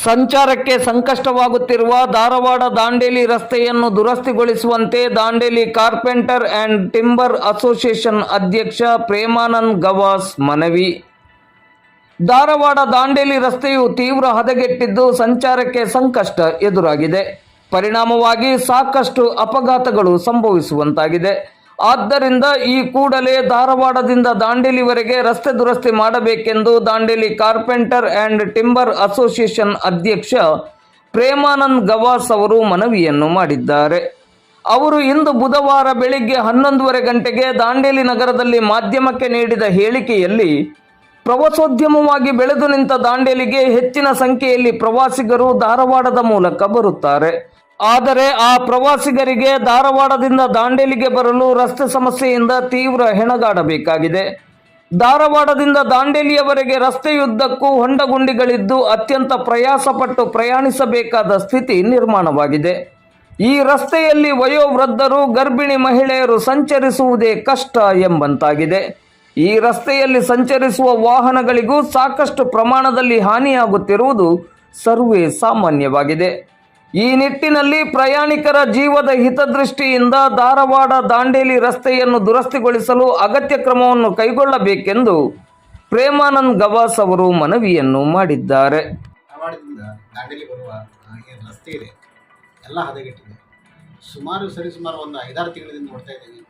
ಸಂಚಾರಕ್ಕೆ ಸಂಕಷ್ಟವಾಗುತ್ತಿರುವ ಧಾರವಾಡ ದಾಂಡೇಲಿ ರಸ್ತೆಯನ್ನು ದುರಸ್ತಿಗೊಳಿಸುವಂತೆ Dandeli carpenter and timber association ಅಧ್ಯಕ್ಷ ಪ್ರೇಮಾನಂದ್ ಗವಾಸ್ ಮನವಿ. ಧಾರವಾಡ ದಾಂಡೇಲಿ ರಸ್ತೆಯು ತೀವ್ರ ಹದಗೆಟ್ಟಿದ್ದು ಸಂಚಾರಕ್ಕೆ ಸಂಕಷ್ಟ ಎದುರಾಗಿದೆ. ಪರಿಣಾಮವಾಗಿ ಸಾಕಷ್ಟು ಅಪಘಾತಗಳು ಸಂಭವಿಸುವಂತಾಗಿದೆ. ಆದ್ದರಿಂದ ಈ ಕೂಡಲೇ ಧಾರವಾಡದಿಂದ ದಾಂಡೇಲಿವರೆಗೆ ರಸ್ತೆ ದುರಸ್ತಿ ಮಾಡಬೇಕೆಂದು Dandeli carpenter and timber association ಅಧ್ಯಕ್ಷ ಪ್ರೇಮಾನಂದ್ ಗವಾಸ್ ಅವರು ಮನವಿಯನ್ನು ಮಾಡಿದ್ದಾರೆ. ಅವರು ಇಂದು ಬುಧವಾರ ಬೆಳಿಗ್ಗೆ 11:30 ಗಂಟೆಗೆ ದಾಂಡೇಲಿ ನಗರದಲ್ಲಿ ಮಾಧ್ಯಮಕ್ಕೆ ನೀಡಿದ ಹೇಳಿಕೆಯಲ್ಲಿ, ಪ್ರವಾಸೋದ್ಯಮವಾಗಿ ಬೆಳೆದು ನಿಂತ ದಾಂಡೇಲಿಗೆ ಹೆಚ್ಚಿನ ಸಂಖ್ಯೆಯಲ್ಲಿ ಪ್ರವಾಸಿಗರು ಧಾರವಾಡದ ಮೂಲಕ ಬರುತ್ತಾರೆ. ಆದರೆ ಆ ಪ್ರವಾಸಿಗರಿಗೆ ಧಾರವಾಡದಿಂದ ದಾಂಡೇಲಿಗೆ ಬರಲು ರಸ್ತೆ ಸಮಸ್ಯೆಯಿಂದ ತೀವ್ರ ಹೆಣಗಾಡಬೇಕಾಗಿದೆ. ಧಾರವಾಡದಿಂದ ದಾಂಡೇಲಿಯವರೆಗೆ ರಸ್ತೆಯುದ್ದಕ್ಕೂ ಹೊಂಡಗುಂಡಿಗಳಿದ್ದು ಅತ್ಯಂತ ಪ್ರಯಾಸಪಟ್ಟು ಪ್ರಯಾಣಿಸಬೇಕಾದ ಸ್ಥಿತಿ ನಿರ್ಮಾಣವಾಗಿದೆ. ಈ ರಸ್ತೆಯಲ್ಲಿ ವಯೋವೃದ್ಧರು, ಗರ್ಭಿಣಿ ಮಹಿಳೆಯರು ಸಂಚರಿಸುವುದೇ ಕಷ್ಟ ಎಂಬಂತಾಗಿದೆ. ಈ ರಸ್ತೆಯಲ್ಲಿ ಸಂಚರಿಸುವ ವಾಹನಗಳಿಗೂ ಸಾಕಷ್ಟು ಪ್ರಮಾಣದಲ್ಲಿ ಹಾನಿಯಾಗುತ್ತಿರುವುದು ಸರ್ವೇ ಸಾಮಾನ್ಯವಾಗಿದೆ. ಈ ನಿಟ್ಟಿನಲ್ಲಿ ಪ್ರಯಾಣಿಕರ ಜೀವದ ಹಿತದೃಷ್ಟಿಯಿಂದ ಧಾರವಾಡ ದಾಂಡೇಲಿ ರಸ್ತೆಯನ್ನು ದುರಸ್ತಿಗೊಳಿಸಲು ಅಗತ್ಯ ಕ್ರಮವನ್ನು ಕೈಗೊಳ್ಳಬೇಕೆಂದು ಪ್ರೇಮಾನಂದ್ ಗವಾಸ್ ಅವರು ಮನವಿಯನ್ನು ಮಾಡಿದ್ದಾರೆ. ಧಾರವಾಡದಿಂದ ದಾಂಡೇಲಿ ಬರುವ ಏನು ರಸ್ತೆ ಇದೆ ಎಲ್ಲ ಹದಗೆಟ್ಟಿದೆ. ಸರಿಸುಮಾರು ಒಂದು 5-6 ತಿಂಗಳಿಂದ ನೋಡ್ತಾ ಇದ್ದೀವಿ.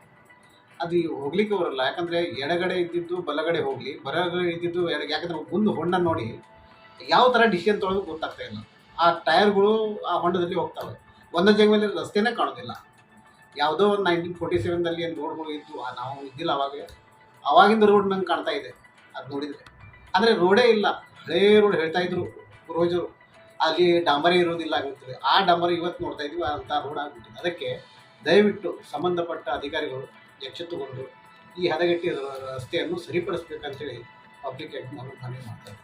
ಅದು ಹೋಗ್ಲಿಕ್ಕೆ ಬರಲ್ಲ. ಯಾಕಂದರೆ ಎಡಗಡೆ ಇದ್ದಿದ್ದು ಬಲಗಡೆ ಹೋಗಲಿ, ಬಲಗಡೆ ಇದ್ದಿದ್ದು ಯಾಕಂದರೆ ಮುಂದೆ ಹೊಂಡ ನೋಡಿ ಯಾವ ಥರ ಡಿಸಿಷನ್ ತೊಗೊಳೋದು ಗೊತ್ತಾಗ್ತಾ ಇಲ್ಲ. ಆ ಟೈರ್ಗಳು ಆ ಹೊಂಡದಲ್ಲಿ ಹೋಗ್ತವೆ. ಒಂದೊಂದು ಜಾಗ ಮೇಲೆ ರಸ್ತೆನೇ ಕಾಣೋದಿಲ್ಲ. ಯಾವುದೋ ಒಂದು 1947ದಲ್ಲಿ ಏನು ರೋಡ್ಗಳು ಇದ್ದು, ನಾವು ಇದ್ದಿಲ್ಲ ಅವಾಗಿಂದ ರೋಡ್ ನಂಗೆ ಕಾಣ್ತಾ ಇದೆ ಅದು ನೋಡಿದರೆ. ಅಂದರೆ ರೋಡೇ ಇಲ್ಲ. ಹಳೇ ರೋಡ್ ಹೇಳ್ತಾ ಇದ್ರು ಪೂರ್ವಜರು, ಅಲ್ಲಿ ಡಾಂಬರೇ ಇರೋದಿಲ್ಲ ಆಗಿರ್ತದೆ. ಆ ಡಾಂಬರ್ ಇವತ್ತು ನೋಡ್ತಾ ಇದ್ವಿ ಅಂಥ ರೋಡ್ ಆಗಿಬಿಟ್ಟಿದೆ. ಅದಕ್ಕೆ ದಯವಿಟ್ಟು ಸಂಬಂಧಪಟ್ಟ ಅಧಿಕಾರಿಗಳು ಎಚ್ಚೆತ್ತುಕೊಂಡು ಈ ಹದಗೆಟ್ಟಿ ರಸ್ತೆಯನ್ನು ಸರಿಪಡಿಸ್ಬೇಕಂತೇಳಿ ಪಬ್ಲಿಕ್ ಮನವಿ ಮಾಡ್ತಾರೆ.